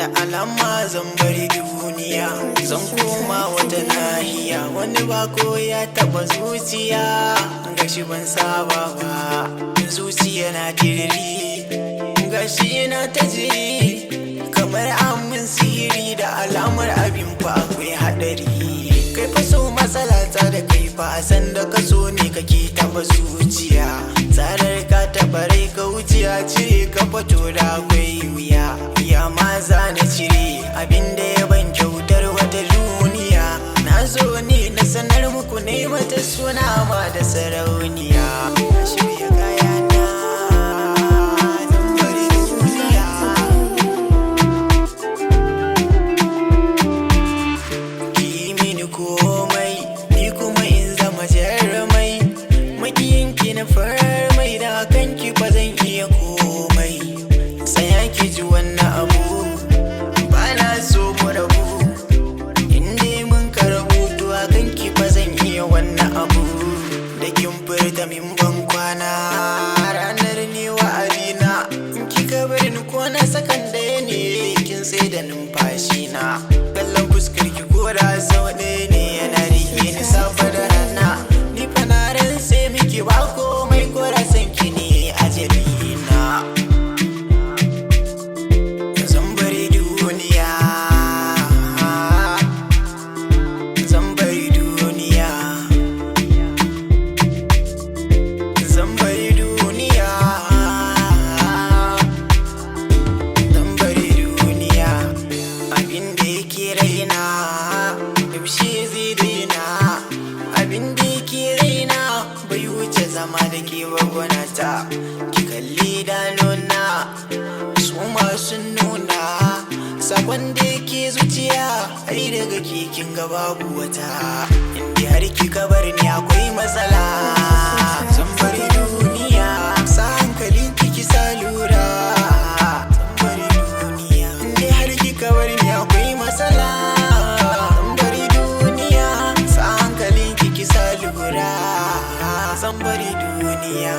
da alama zan bari duniya, zan koma wata nahiya. Wani bako ya taba zuciya, gashi ban saba ba. Zuciya na tiriri, gashi na ta jiri, kamar amin sihiri da alamar abin fa akwai hadari. Kai fa so matsala ta da kai fa, san da ka so ne kake taba zuciya. Tsarar ka taba rai ka wuciya, cire ka fito da akwai wuya. Ya ma za na cire abinda ya ban kyautar wata duniya. Na zo ne na sanar muku ne mata suna ma da sarauniya. Shirya kayana zan bari duniya. Ki mini komai ni kuma in zama jarumai. Makiyinki na farmai da kanki ba zan iya komai. Tsaya ki ji wannan abu, ba na so mu rabu. Inda mun karabu to a kanki ba zan iya wannan abu. Da kin furta min ban kwana, ranar ne wa'adina. In kika bari ni ko na sakan ɗaya ne, kin sai da numfashi na. Kallon fuskar ki ko da sau ɗaya ne, yana rike ni safe da rana. Ni fa na ran sai miki ba komai, ko da san ki ne ajali na. Zan bari duniya, zan bari duniya, zan bari duniya, zan bari duniya. Abin da yake raina yaushe zai daina, abin da yake raina bai wuce zama da ke gwagwanata. Ki kalli idanuna su masu nuna sakon da yake zuciya, ai daga kekin ga babu wata. Inda har kika bar ni akwai matsala. Zan bari duniya, sa hankalin ki sa lura. Zan bari duniya, inda har kika bar ni akwai matsala. Zan bari duniya, sa hankalin ki sa lura. Zan bari duniya.